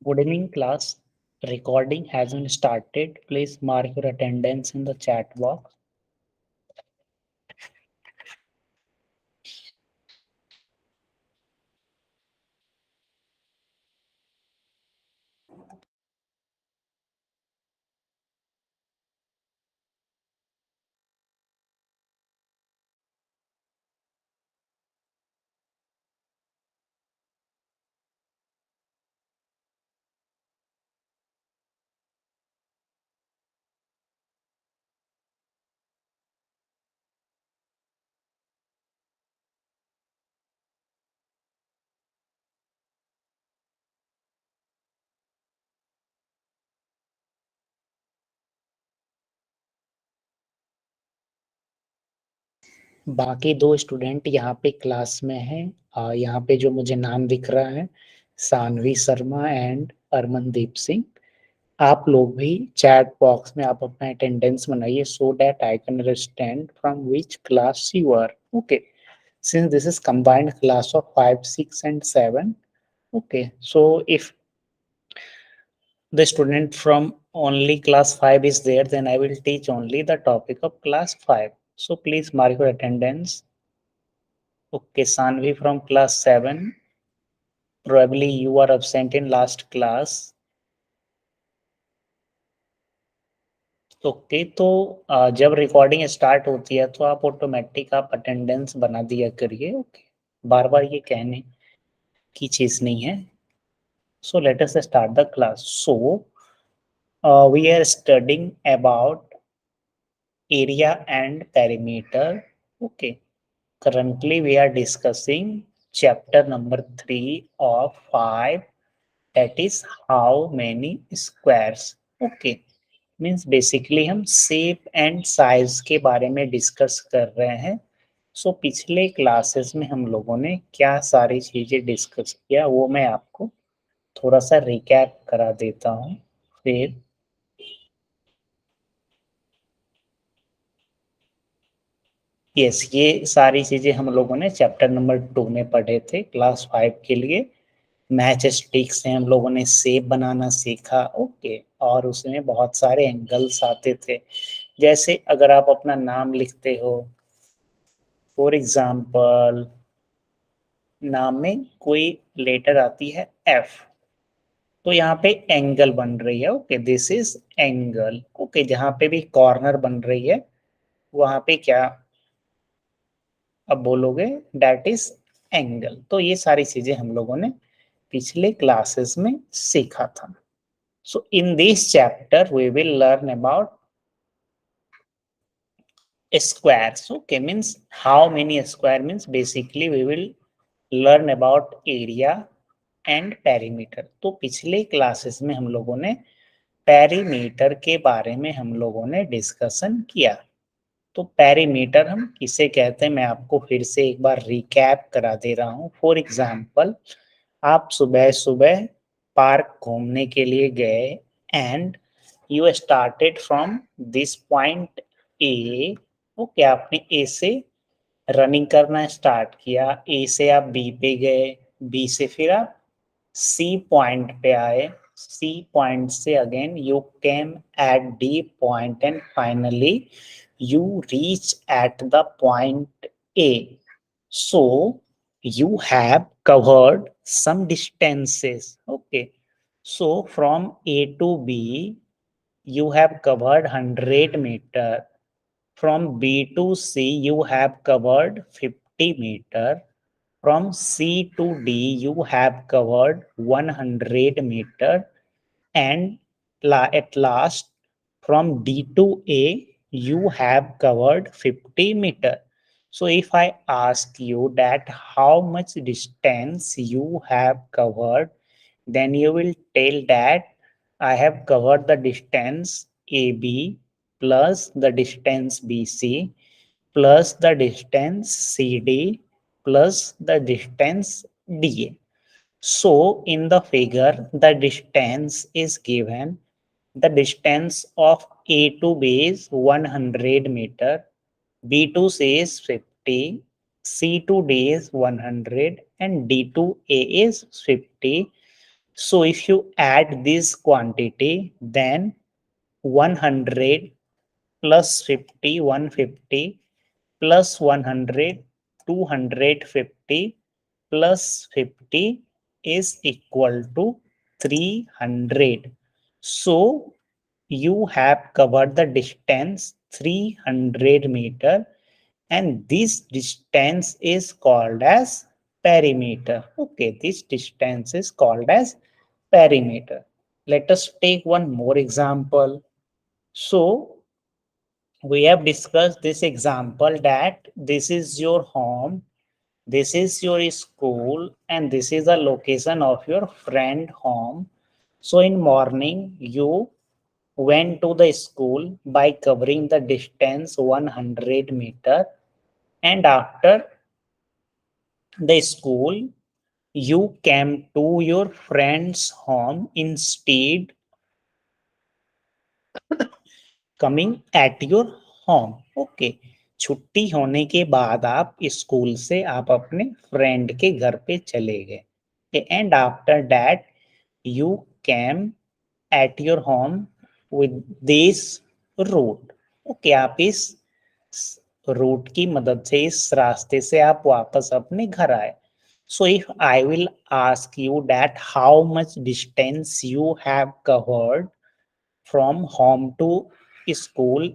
Good evening, class. Recording has been started. Please mark your attendance in the chat box. बाकी दो student यहाँ पे class में हैं। यहाँ पे जो मुझे नाम दिख रहा है, सानवी शर्मा एंड अरमनदीप सिंह। आप लोग भी चैट बॉक्स में आप अपना अटेंडेंस बनाइए so that I can understand from which class you are. Okay, since this is combined class of 5, 6 and 7. Okay, so if the student from only class 5 is there, then I will teach only the topic of class 5. So please mark your attendance. Okay, Sanvi from class 7, probably you are absent in last class. Okay, तो जब recording start होती है तो आप automatic आप attendance बना दिया करिए। ओके, बार बार ये कहने की चीज नहीं है। सो let us start the class. So we are studying about area and perimeter. Okay, currently we are discussing chapter number 3 of 5, that is how many squares. Okay, means basically हम shape and size के बारे में discuss कर रहे हैं। सो पिछले classes में हम लोगों ने क्या सारी चीजें डिस्कस किया वो मैं आपको थोड़ा सा रिकैप करा देता हूँ। फिर यस, ये सारी चीजें हम लोगों ने चैप्टर नंबर 2 में पढ़े थे क्लास 5 के लिए। मैच स्टिक से हम लोगों ने शेप बनाना सीखा। ओके, और उसमें बहुत सारे एंगल्स आते थे। जैसे अगर आप अपना नाम लिखते हो, फॉर एग्जाम्पल नाम में कोई लेटर आती है एफ, तो यहाँ पे एंगल बन रही है। Okay, this is angle. Okay, जहाँ पे भी कॉर्नर बन रही है वहां पे क्या अब बोलोगे, दैट इज एंगल। तो ये सारी चीजें हम लोगों ने पिछले क्लासेस में सीखा था। So in this chapter we will learn about squares. Okay, means how many square, means basically we will learn about area and perimeter. तो पिछले क्लासेस में हम लोगों ने पेरीमीटर के बारे में हम लोगों ने डिस्कशन किया। तो पेरीमीटर हम किसे कहते हैं मैं आपको फिर से एक बार रिकैप करा दे रहा हूँ। फॉर एग्जाम्पल, आप सुबह सुबह पार्क घूमने के लिए गए and you started from this point A. Okay, आपने ए से रनिंग करना स्टार्ट किया, ए से आप बी पे गए, बी से फिर आप सी पॉइंट पे आए, सी पॉइंट से again you came at D point and finally you reach at the point A. So you have covered some distances. Okay. So from A to B, you have covered 100 meter. From B to C, you have covered 50 meter. From C to D, you have covered 100 meter. And at last, from D to A, you have covered 50 meter. So if I ask you that how much distance you have covered, then you will tell that I have covered the distance AB plus the distance BC plus the distance CD plus the distance DA. So in the figure, the distance is given. The distance of A to B is 100 meter, B to C is 50, C to D is 100, and D to A is 50. So if you add this quantity, then 100 plus 50, 150 plus 100, 250 plus 50 is equal to 300. So you have covered the distance 300 meter, and this distance is called as perimeter. Okay, this distance is called as perimeter. Let us take one more example. So we have discussed this example that this is your home, this is your school, and this is the location of your friend home. So in morning you went to the school by covering the distance 100 meter, and after the school you came to your friend's home instead coming at your home. Okay, छुट्टी होने के बाद आप school से आप अपने friend के घर पे चले गए, and after that you came at your home with this route. Okay, आप इस रूट की मदद से, इस रास्ते से आप वापस अपने घर आए. So if I will ask you that how much distance you have covered from home to school,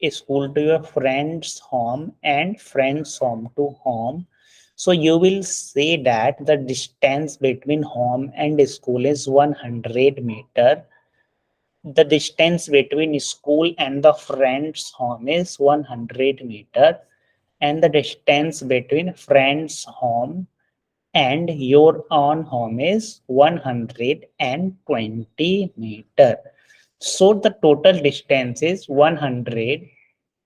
school to your friend's home, and friend's home to home, so you will say that the distance between home and school is 100 meter. The distance between school and the friend's home is 100 meter, and the distance between friend's home and your own home is 120 meter. So the total distance is 100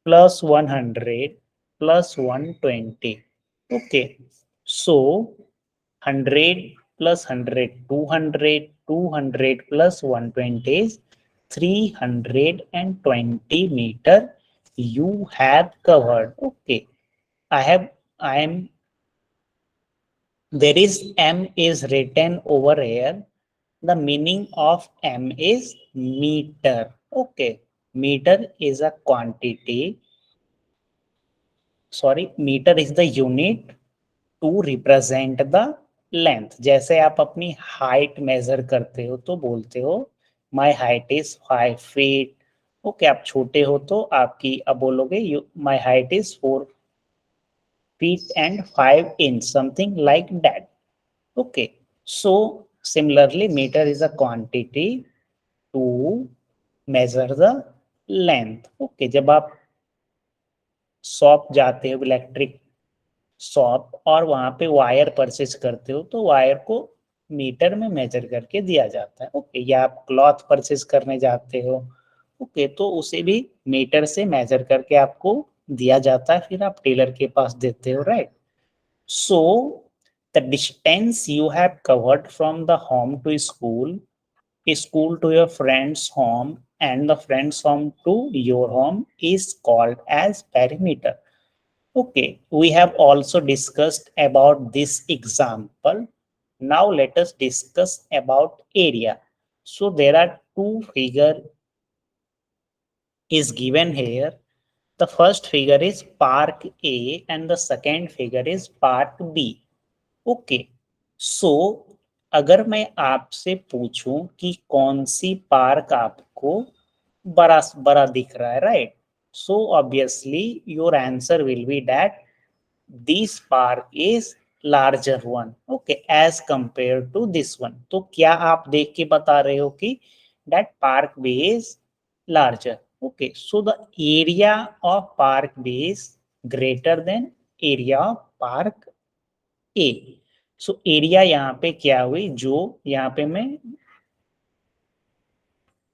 plus 100 plus 120. Okay. So 100 plus 100, 200, 200 plus 120 is 320 meter you have covered. Okay. I am, there is M is written over here. The meaning of M is meter. Okay. Meter is a quantity. Sorry, meter is the unit to represent the length. जैसे आप अपनी height measure करते हो तो बोलते हो my height is 5 feet. Okay, आप छोटे हो तो आपकी अब बोलोगे my height is 4 feet and 5 inch, something like that. Okay, so similarly meter is a quantity to measure the length. Okay, जब आप शॉप जाते हो, इलेक्ट्रिक शॉप, और वहां पे वायर परचेज करते हो तो वायर को मीटर में मेजर करके दिया जाता है. ओके, या आप क्लॉथ परचेज करने जाते हो, ओके, तो उसे भी मीटर से मेजर करके आपको दिया जाता है, फिर आप टेलर के पास देते हो, right. So the distance you have covered from the home to school, school to your friend's home, and the friend's home to your home is called as perimeter. Okay, we have also discussed about this example. Now let us discuss about area. So there are two figure is given here. The first figure is park A and the second figure is park B. Okay, so अगर मैं आपसे पूछूं कि कौन सी park आपको बड़ा बड़ा दिख रहा है, right, so obviously your answer will be that this park is larger one. Okay, as compare to this one. तो क्या आप देख के बता रहे हो कि that park B is larger. Okay, so the area of park B is greater than area of park A. So area यहाँ पे क्या हुई, जो यहाँ पे मैं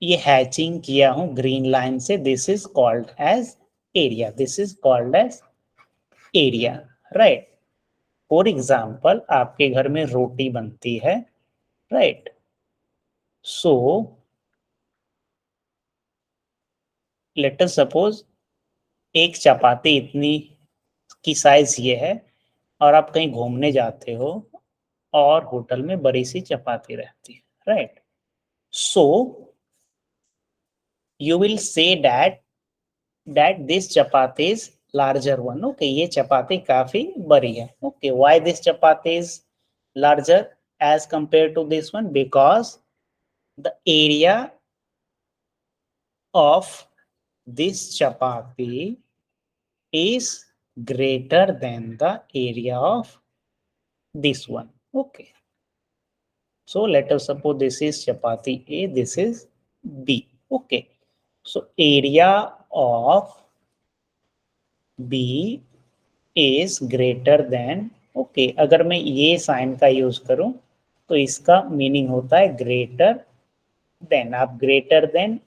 ये हैचिंग किया हूं ग्रीन लाइन से, this is called as area. This is called as area, right. For example, आपके घर में रोटी बनती है, right. So let us suppose एक चपाती इतनी की साइज ये है, और आप कहीं घूमने जाते हो और होटल में बड़ी सी चपाती रहती है, right. So you will say that this chapati is larger one. Okay, ये चपाती काफी बड़ी है. Okay, why this chapati is larger as compared to this one? Because the area of this chapati is greater than the area of this one. Okay, so let us suppose this is chapati A, this is B. Okay, so area of B is greater than. Okay, अगर मैं ये sign का use करूं तो इसका meaning होता है greater than. आप ग्रेटर देन,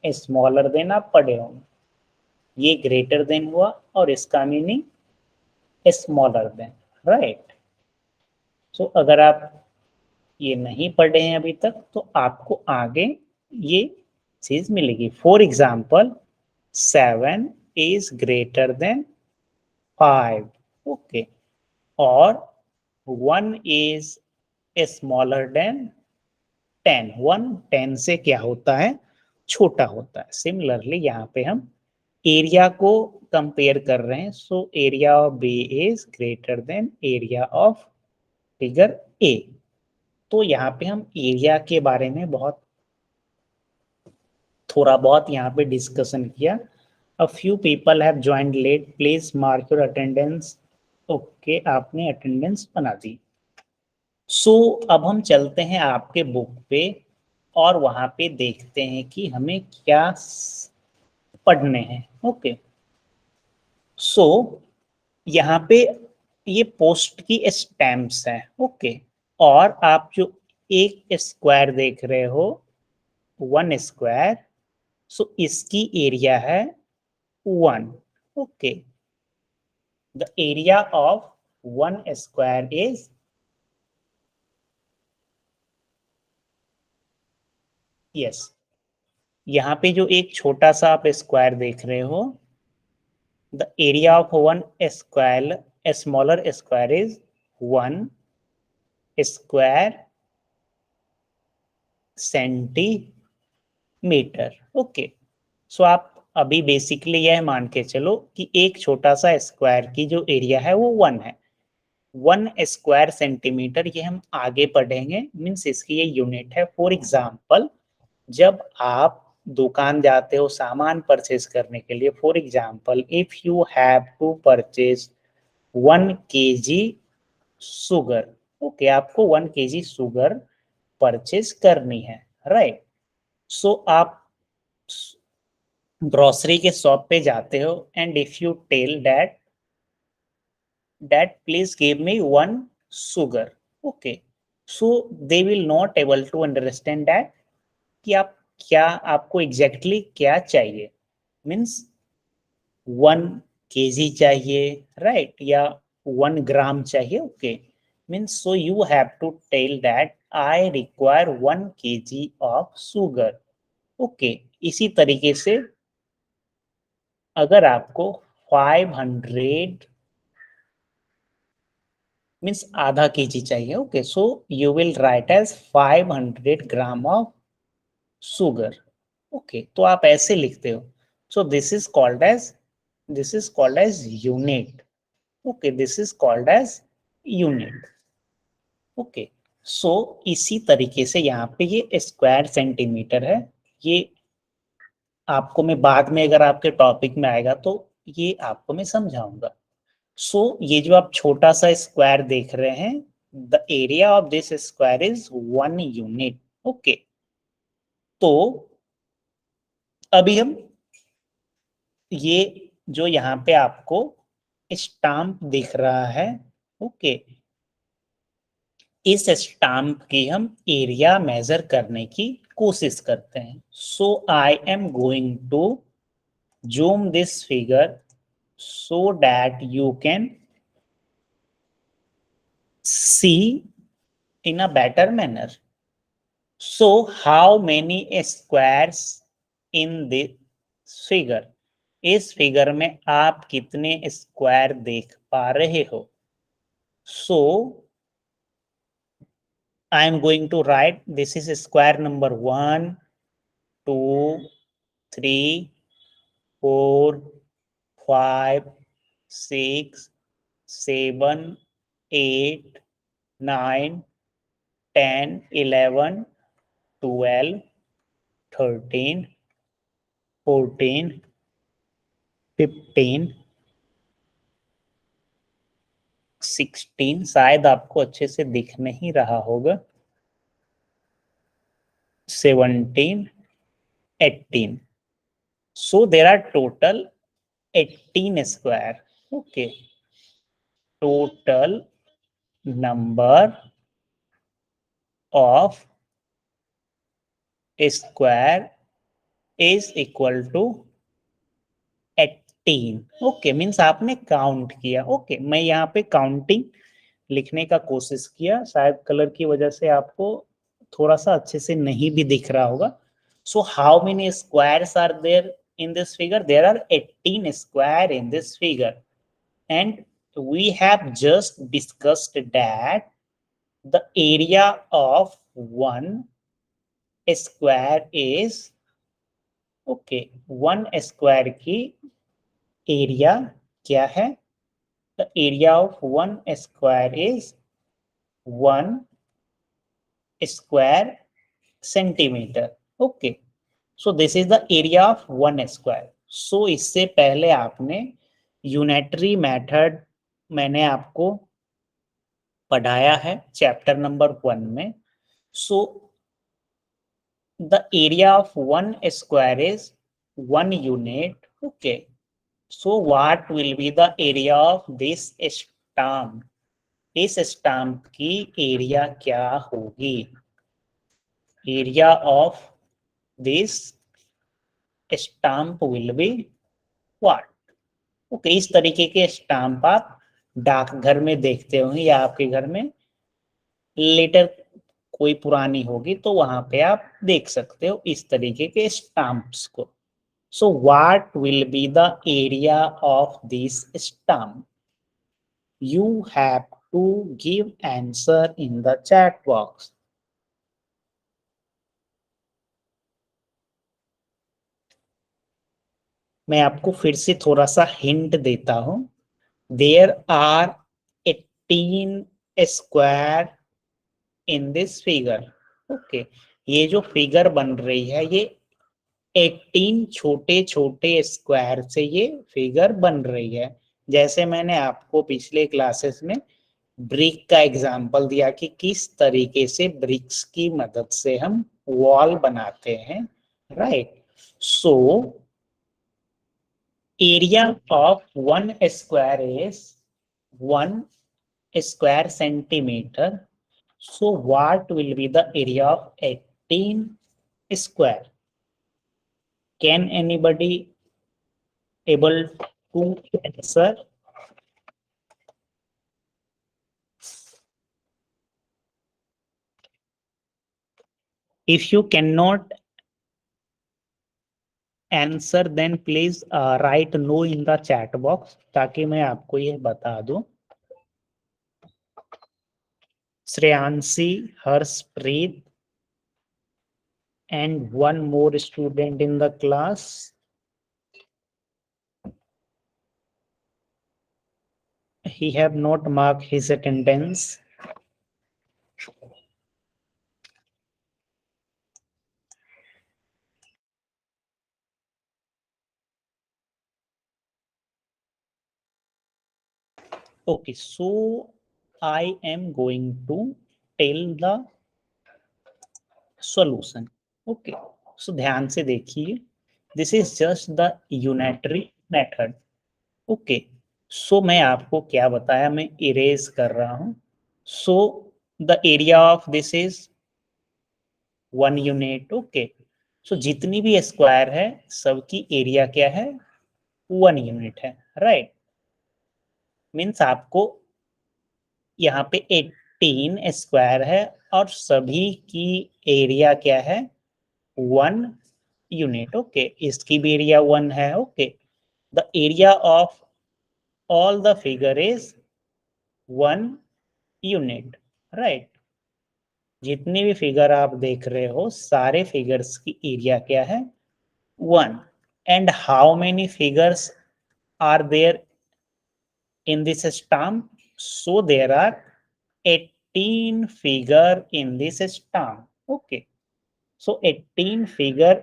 स्मॉलर देन आप पढ़े होंगे. ये ग्रेटर देन हुआ और इसका मीनिंग स्मॉलर देन. राइट. सो अगर आप ये नहीं पढ़े हैं अभी तक तो आपको आगे ये चीज मिलेगी. For example 7 is greater then 5. Okay, और 1 is smaller than 10. 1 10 से क्या होता है? छोटा होता है. सिमिलरली यहाँ पे हम एरिया को कंपेयर कर रहे हैं. So area of B is greater than area of figure A. तो यहाँ पे हम एरिया के बारे में थोड़ा बहुत यहाँ पे डिस्कशन किया. A few people have joined late. Please mark your attendance. Okay, आपने अटेंडेंस बना दी. सो अब हम चलते हैं आपके बुक पे और वहां पे देखते हैं कि हमें क्या पढ़ने हैं. ओके, सो यहाँ पे ये पोस्ट की स्टैम्प्स हैं. ओके, और आप जो एक स्क्वायर देख रहे हो, 1 स्क्वायर, सो इसकी एरिया है 1. Okay, the area of 1 square is yes. यहाँ पे जो एक छोटा सा आप स्क्वायर देख रहे हो, the area of 1 square, a smaller square is 1 square centimetre. Okay, so आप अभी बेसिकली यह मान के चलो कि एक छोटा सा स्क्वायर की जो एरिया है वो 1 है. 1 स्क्वायर सेंटीमीटर, ये हम आगे पढ़ेंगे. मीन्स इसकी ये यूनिट है. फॉर एग्जाम्पल जब आप दुकान जाते हो सामान परचेज करने के लिए, for example if you have to purchase 1 kg sugar. Okay, आपको 1 kg शुगर परचेज करनी है. राइट. सो आप ग्रोसरी के शॉप पे जाते हो and if you tell that please give me 1 sugar. Okay, so they will not able to understand that कि आप क्या, आपको एग्जैक्टली क्या चाहिए. मीन्स 1 kg चाहिए, राइट, या 1 ग्राम चाहिए. Okay, means so you have to tell that I require 1 kg of sugar. Okay, इसी तरीके से अगर आपको 500 मीन्स आधा केजी चाहिए. Okay, so you will write as 500 gram of sugar. Okay, तो आप ऐसे लिखते हो. So this is called as unit. Okay, this is called as unit. Okay, so इसी तरीके से यहाँ पे ये स्क्वायर सेंटीमीटर है. ये आपको मैं बाद में, अगर आपके टॉपिक में आएगा तो ये आपको मैं समझाऊंगा. सो ये जो आप छोटा सा स्क्वायर देख रहे हैं, the area of this square is 1 unit. Okay, तो अभी हम ये जो यहाँ पे आपको स्टाम्प दिख रहा है, ओके, इस स्टाम्प की हम एरिया मेजर करने की कोशिश करते हैं. So I am going to zoom this figure so that you can see in a better manner. So how many squares in this figure? इस फिगर में आप कितने स्क्वायर देख पा रहे हो? So I am going to write this is square number 1, 2, 3, 4, 5, 6, 7, 8, 9, 10, 11, 12, 13, 14, 15, 16, शायद आपको अच्छे से दिख नहीं रहा होगा, 17, 18. So there are total 18 square. Okay. Total number of square is equal to 18. Okay, means आपने काउंट किया. ओके, मैं यहाँ पे काउंटिंग लिखने का कोशिश किया, शायद कलर की वजह से आपको थोड़ा सा अच्छे से नहीं भी दिख रहा होगा. So how many squares are there in this figure? There are 18 square in this figure, and we have just discussed that the area of one square is okay, one square की एरिया क्या है? The area of one square is 1 square centimeter. Okay, so this is the area of one square. So इससे पहले आपने unitary method मैंने आपको पढ़ाया है चैप्टर नंबर 1 में. So the area of one square is 1 unit. Okay, so what will be the area of this stamp? इस stamp की एरिया क्या होगी? Area of this stamp will be what? Okay, इस तरीके के स्टैम्प आप डाकघर में देखते होंगे या आपके घर में लेटर कोई पुरानी होगी तो वहां पे आप देख सकते हो इस तरीके के स्टैम्प्स को. So what will be the area of this stamp? You have to give answer in the chat box. मैं आपको फिर से थोड़ा सा हिंट देता हूं. There are 18 square in this figure. Okay, ये जो फिगर बन रही है ये 18 छोटे छोटे स्क्वायर से ये फिगर बन रही है. जैसे मैंने आपको पिछले क्लासेस में ब्रिक का एग्जांपल दिया कि किस तरीके से ब्रिक्स की मदद से हम वॉल बनाते हैं, right? So area of one square is 1 square centimeter. So what will be the area of 18 square? Can anybody able to answer? If you cannot answer, then please write no in the chat box ताकि मैं आपको ये बता दूं. Shreyanshi, Harshpreet, and one more student in the class. He have not marked his attendance. Okay, so I am going to tell the solution. Okay, so ध्यान से देखिए. This is just the unitary method. Okay, so मैं आपको क्या बताया, मैं erase कर रहा हूं. So the area of this is 1 unit. Okay, so जितनी भी स्क्वायर है सबकी एरिया क्या है? 1 यूनिट है, राइट? मीन्स आपको यहाँ पे 18 स्क्वायर है और सभी की एरिया क्या है? 1 यूनिट. ओके, इसकी भी एरिया 1 है. Okay, the area of all the figure is 1 unit, right? जितनी भी फिगर आप देख रहे हो सारे फिगर्स की एरिया क्या है 1 and how many figures are there in this stamp? So there are 18 figure in this stamp. Okay. So 18 figure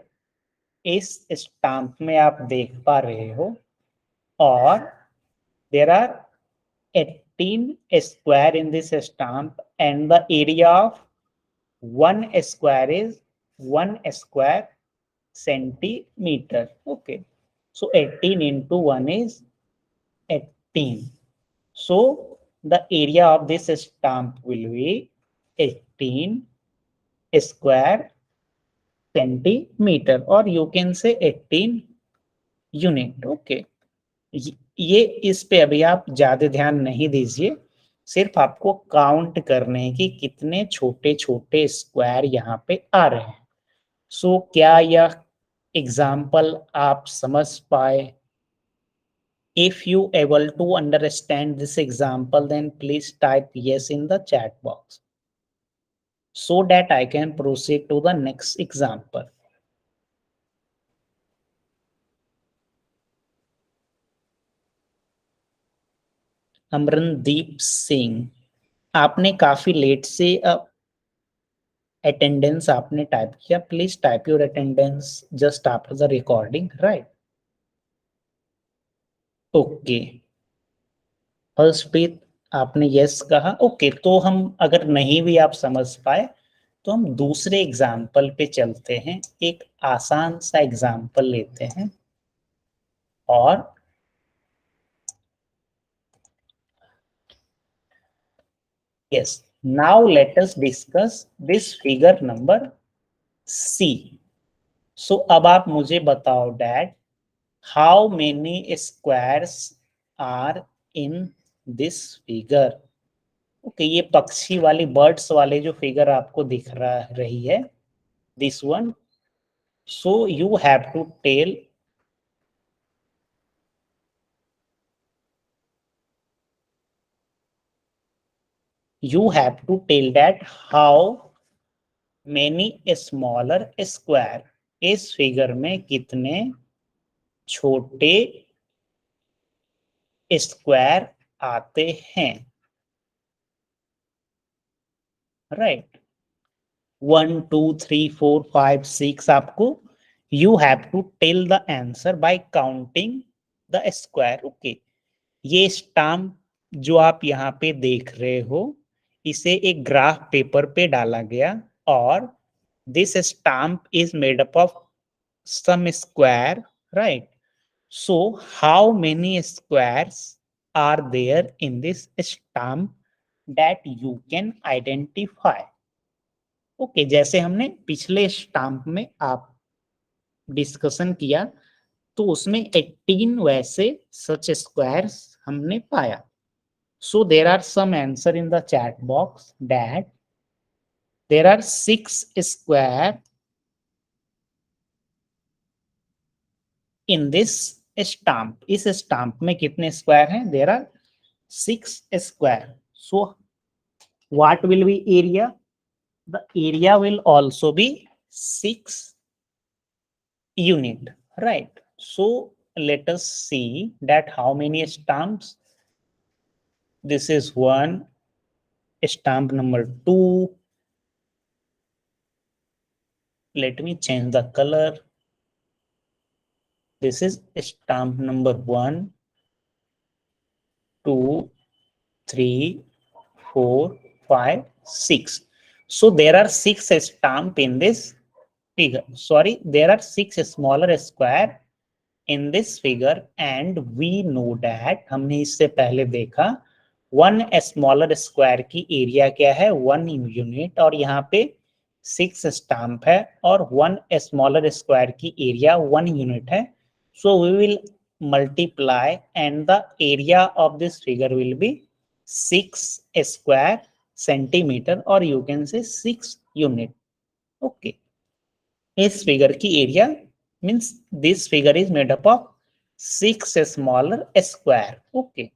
इस स्टाम्प में आप देख पा रहे हो और there are 18 square in this stamp and the area of one square is 1 square centimeter. Okay. So 18 into 1 is 18. So the area of this stamp will be 18 square centimeter or you can say 18 unit. Okay. ये इस पे अभी आप ज्यादा ध्यान नहीं दीजिए, सिर्फ आपको काउंट करने हैं कि कितने छोटे छोटे स्क्वायर यहाँ पे आ रहे हैं। सो क्या यह एग्जाम्पल आप समझ पाए? If you able to understand this example, then please type yes in the chat box so that I can proceed to the next example. अमरनदीप Singh, आपने काफी लेट से अटेंडेंस आपने टाइप किया। Please type your attendance just after the recording, right? Okay, Harshpreet आपने yes कहा। Okay, तो हम अगर नहीं भी आप समझ पाए तो हम दूसरे एग्जाम्पल पे चलते हैं। एक आसान सा एग्जाम्पल लेते हैं और yes, now let us discuss this figure number C. So अब आप मुझे बताओ dad, how many squares are in this figure? Okay, ये पक्षी वाली बर्ड्स वाले जो फिगर आपको दिख रही है, this one. So you have to tell that how many smaller square, इस फिगर में कितने छोटे स्क्वायर आते हैं, राइट? 1 2 3 4 5 6 आपको you have to tell the answer by counting the square. Okay, ये स्टाम्प जो आप यहाँ पे देख रहे हो इसे एक ग्राफ पेपर पे डाला गया और this stamp is made up of some square, right? So how many squares are there in this stamp that you can identify? Okay, जैसे हमने पिछले स्टाम्प में आप डिस्कशन किया तो उसमें 18 वैसे सच स्क्वायर्स हमने पाया। So there are some answer in the chat box that there are 6 square in this stamp. इस स्टाम्प में कितने स्क्वायर हैं? There are 6 square. So what will be area? The area will also be 6 unit, right? So let us see that how many stamps. This is one stamp number 2. Let me change the color. This is stamp number 1 2 3 4 5 6. So there are 6 stamp in this figure. Sorry, there are 6 smaller square in this figure and we know that, हमने इससे पहले देखा 1 smaller square की area क्या है 1 unit और यहाँ पे 6 स्टाम्प है और 1 स्मॉलर स्क्वायर की एरिया 1 यूनिट है। So we will multiply and the area of this figure will be 6 square centimetre और you can say 6 unit. Okay, इस फिगर की area means this figure is made up of 6 smaller square. Okay,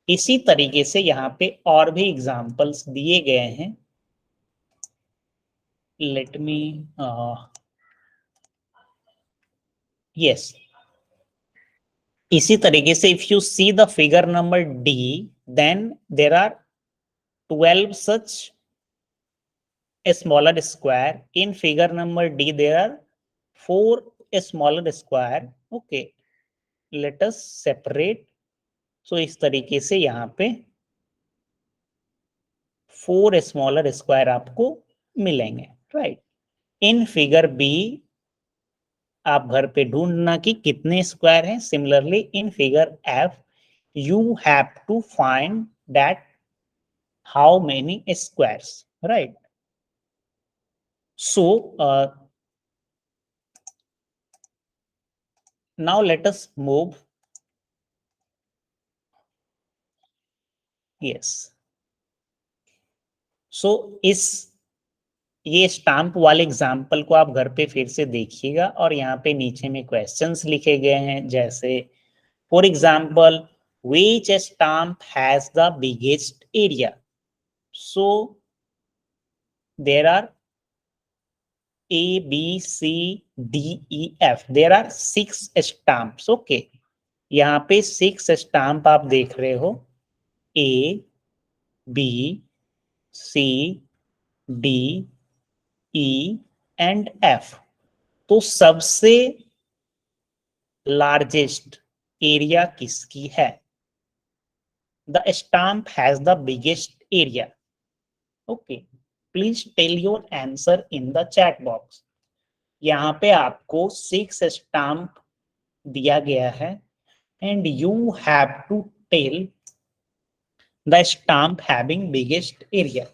इसी तरीके से यहाँ पे और भी एग्जाम्पल्स दिए गए हैं let me yes, इसी तरीके से if you see the figure number D, then there are 12 such a smaller square. In figure number D, there are 4 smaller square. Okay, let us separate. So इस तरीके से यहाँ पे 4 स्मॉलर स्क्वायर आपको मिलेंगे, राइट। इन फिगर बी आप घर पे ढूंढना कि कितने स्क्वायर हैं। Similarly in figure F you have to find that how many squares, right. So now let us move, yes, so इस ये स्टाम्प वाले एग्जाम्पल को आप घर पे फिर से देखिएगा और यहाँ पे नीचे में क्वेश्चंस लिखे गए हैं, जैसे for example which stamp has the biggest area, so there are A B C D E F, there are 6 stamps, okay। यहाँ पे 6 स्टाम्प आप देख रहे हो, A B C D E and F। तो सबसे लार्जेस्ट एरिया किसकी है? The stamp has the biggest area, okay. Please tell your answer in the chat box. यहाँ पे आपको 6 स्टाम्प दिया गया है and you have to tell the stamp having biggest area.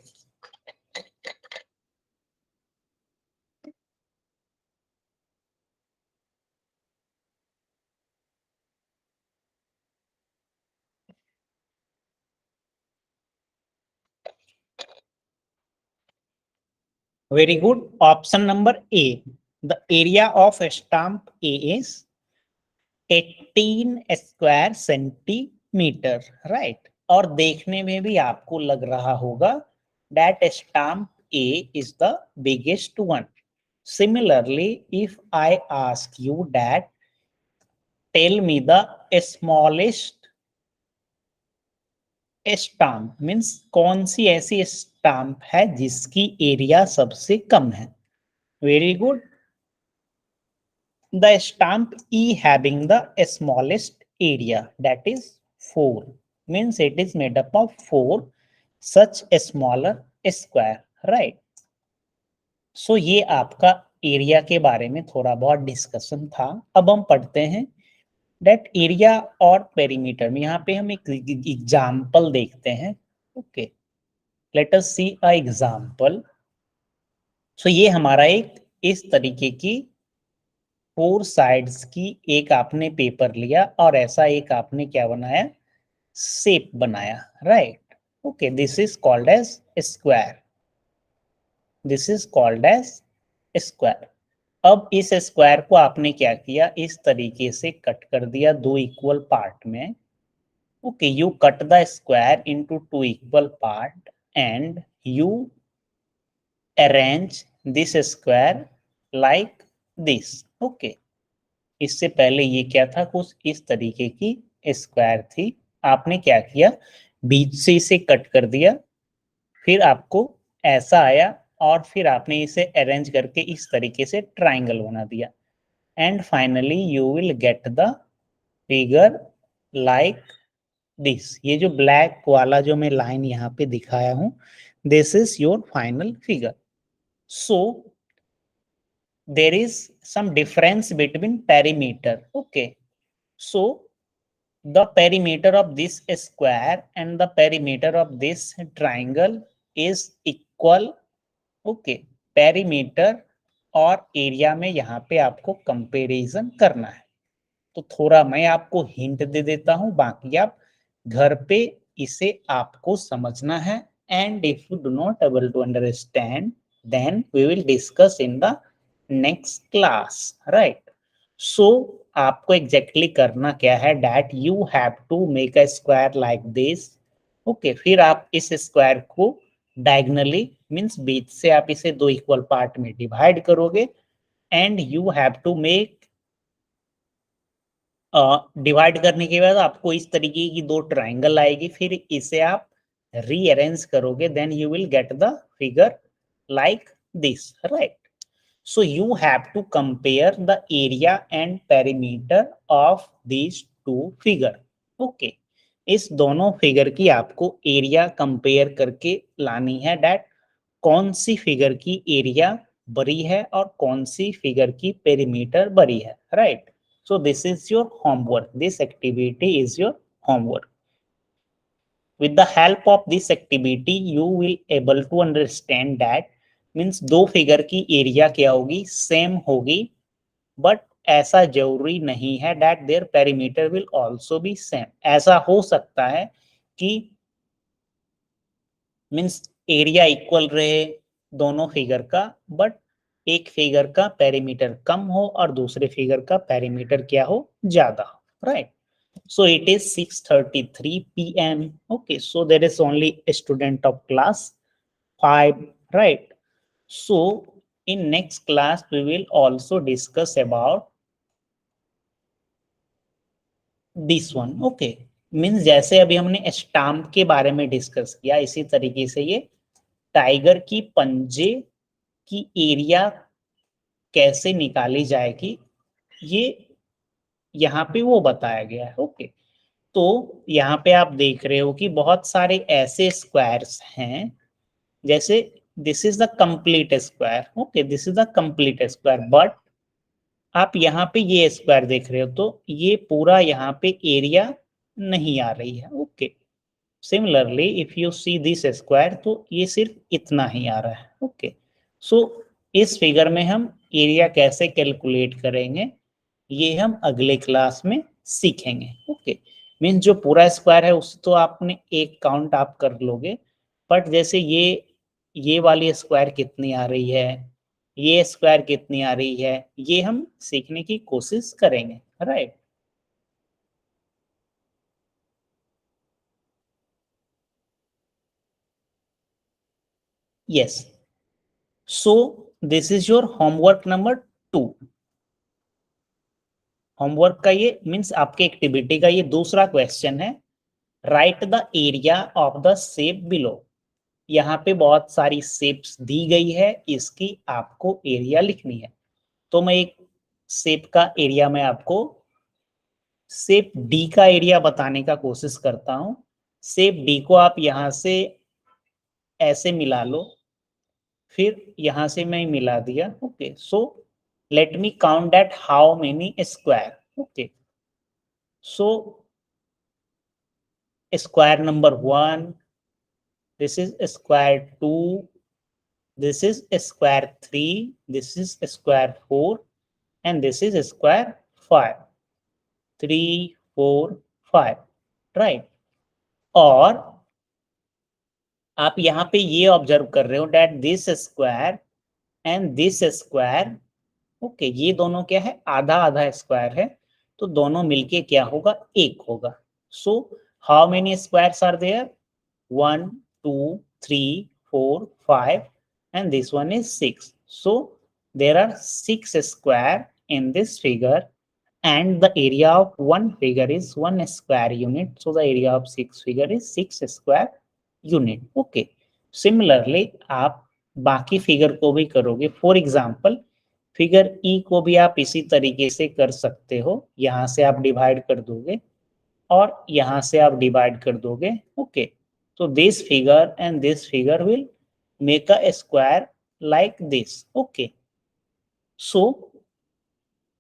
Very good. Option number A. The area of stamp A is 18 square centimetre, right. और देखने में भी आपको लग रहा होगा that stamp A is the biggest one. Similarly, if I ask you that tell me the smallest stamp, means कौन सी ऐसी स्टाम्प है जिसकी एरिया सबसे कम है। Very good. The stamp E having the smallest area, that is 4, means it is made up of 4 such a smaller square, right। सो ये आपका area के बारे में थोड़ा बहुत डिस्कशन था। अब हम पढ़ते हैं डेट एरिया और पेरीमीटर में। यहाँ पे हम एक एग्जाम्पल देखते हैं, okay. Let us see a example. So ये हमारा एक इस तरीके की 4 साइड्स की एक आपने पेपर लिया और ऐसा एक आपने क्या बनाया, शेप बनाया, right. Okay, this is called as square, this is called as square. अब इस स्क्वायर को आपने क्या किया, इस तरीके से कट कर दिया 2 इक्वल पार्ट में, okay. You cut the square into 2 equal part and you arrange this square like this, okay. इससे पहले ये क्या था, कुछ इस तरीके की स्क्वायर थी। आपने क्या किया, बीच से इसे कट कर दिया, फिर आपको ऐसा आया और फिर आपने इसे अरेंज करके इस तरीके से ट्राइंगल बना दिया and finally you will get the figure like this. ये जो ब्लैक वाला जो मैं लाइन यहाँ पे दिखाया हूं, this is your final figure. So there is some difference between perimeter, okay। So the perimeter of this square and the perimeter of this triangle is equal, okay। perimeter और area में यहाँ पे आपको comparison करना है। तो थोड़ा मैं आपको हिंट दे देता हूं, बाकी आप घर पे इसे आपको समझना है। And if you do not able to understand then we will discuss in the next class, right. So आपको एग्जैक्टली करना क्या है, that you have to make a square like this, okay. फिर आप इस स्क्वायर को डायगनली मीन्स बीच से आप इसे दो इक्वल पार्ट में डिवाइड करोगे and you have to make divide करने के बाद आपको इस तरीके की दो ट्राइंगल आएगी, फिर इसे आप रीअरेंज करोगे, then you will get the figure like this, right? So you have to compare the area and perimeter of these two figure. Okay. इस दोनों फिगर की आपको एरिया कंपेयर करके लानी है, डेट कौन सी फिगर की एरिया बड़ी है और कौन सी फिगर की पेरीमीटर बड़ी है, right? So this is your homework, this activity is your homework. With the help of this activity you will able to understand that means दो फिगर की एरिया क्या होगी, सेम होगी, बट ऐसा जरूरी नहीं है that there perimeter will also be same. ऐसा हो सकता है कि मीन्स एरिया इक्वल रहे दोनों फिगर का, बट एक फिगर का पेरीमीटर कम हो और दूसरे फिगर का पेरीमीटर क्या हो, ज्यादा हो, right? So it is 6:33 p.m. Okay, so there is only a student of class 5, right? So in next class we will also discuss about this one. Okay, means जैसे अभी हमने स्टाम्प के बारे में डिस्कस किया, इसी तरीके से ये टाइगर की पंजे की एरिया कैसे निकाली जाएगी, ये यहाँ पे वो बताया गया है. ओके, तो यहाँ पे आप देख रहे हो कि बहुत सारे ऐसे स्क्वायर्स हैं, जैसे this is the complete square. Okay, this is the complete square, but आप यहाँ पे ये स्क्वायर देख रहे हो तो ये पूरा यहाँ पे एरिया नहीं आ रही है. Okay, similarly if you see this square तो ये सिर्फ इतना ही आ रहा है. ओके, सो इस फिगर में हम एरिया कैसे कैलकुलेट करेंगे ये हम अगले क्लास में सीखेंगे. ओके, मीन्स जो पूरा स्क्वायर है उस तो आपने एक काउंट आप कर लोगे, बट जैसे ये वाली स्क्वायर कितनी आ रही है, ये स्क्वायर कितनी आ रही है, ये हम सीखने की कोशिश करेंगे, right? Yes, so this is your homework number 2. Homework का ये मीन्स आपके एक्टिविटी का ये दूसरा क्वेश्चन है. Right the area of the shape below. यहाँ पे बहुत सारी शेप्स दी गई है, इसकी आपको एरिया लिखनी है. तो मैं एक शेप का एरिया में आपको शेप डी का एरिया बताने का कोशिश करता हूं. शेप डी को आप यहां से ऐसे मिला लो, फिर यहां से मैं मिला दिया. Okay, so let me count that how many square. Okay, so square number 1, this is square 2, this is square 3, this is square 4, and this is square 5. 3, 4, 5, right? और आप यहाँ पे ये ऑब्जर्व कर रहे हो that this square and this square, okay, ये दोनों क्या है, आधा आधा स्क्वायर है, तो दोनों मिलके क्या होगा, एक होगा. So how many squares are there, 1, 2, 3, 4, 5, and this one is 6. So there are 6 square in this figure, and the area of one figure is 1 square unit. So the area of 6 figure is 6 square unit. Okay. Similarly, आप बाकी figure को भी करोगे. For example figure ई को भी आप इसी तरीके से कर सकते हो. यहाँ से आप डिवाइड कर दोगे और यहाँ से आप डिवाइड कर दोगे. Okay, so this figure and this figure will make a square like this. Okay, so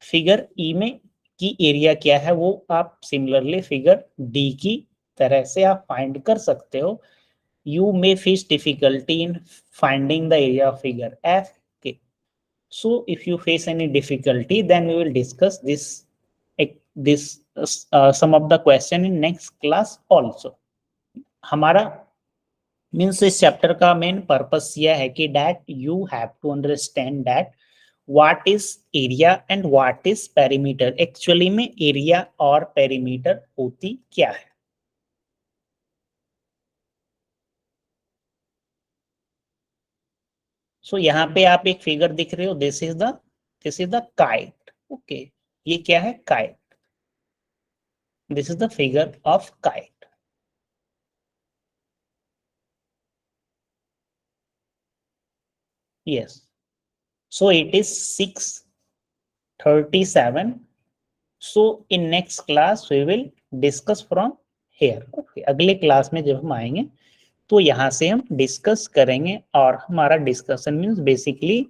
figure ई में की एरिया क्या है वो आप सिमिलरली फिगर डी की तरह से आप फाइंड कर सकते हो. You may face difficulty in finding the area of figure F. Okay, so if you face any difficulty then we will discuss this some of the question in next class also. हमारा means इस chapter का main purpose यह है कि that you have to understand that what is area and what is perimeter. Actually में area और perimeter होती क्या है. सो यहाँ पे आप एक फिगर दिख रहे हो, this is the kite. Okay, ये क्या है? Kite. This is the figure of kite. Yes, so it is 6:37. So in next class we will discuss from here. Okay, अगले क्लास में जब हम आएंगे तो यहाँ से हम डिस्कस करेंगे, और हमारा discussion means basically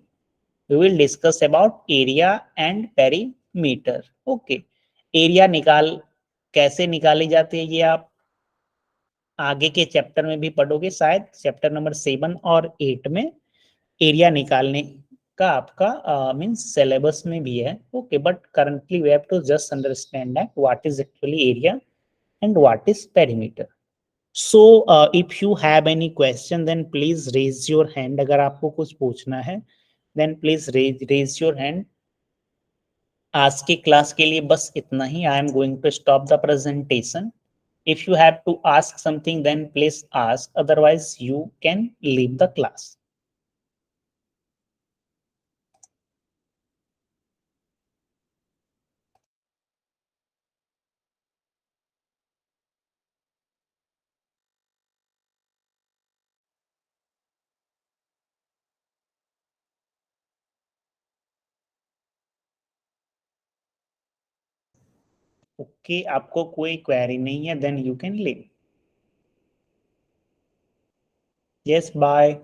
we will discuss about area and perimeter. Okay, area कैसे निकाली जाती है ये आप आगे के चैप्टर में भी पढ़ोगे, शायद चैप्टर नंबर 7 और 8 में एरिया निकालने का आपका मीन्स सिलेबस में भी है। Okay, but currently we have to just understand that what is actually area and what is perimeter. So if you have any question then please raise your hand. अगर आपको कुछ पूछना है then please raise your hand. आज की class के लिए बस इतना ही। I am going to stop the presentation. If you have to ask something, then please ask. Otherwise, you can leave the class. Okay, आपको कोई क्वेरी नहीं है, then you can leave. Yes, bye.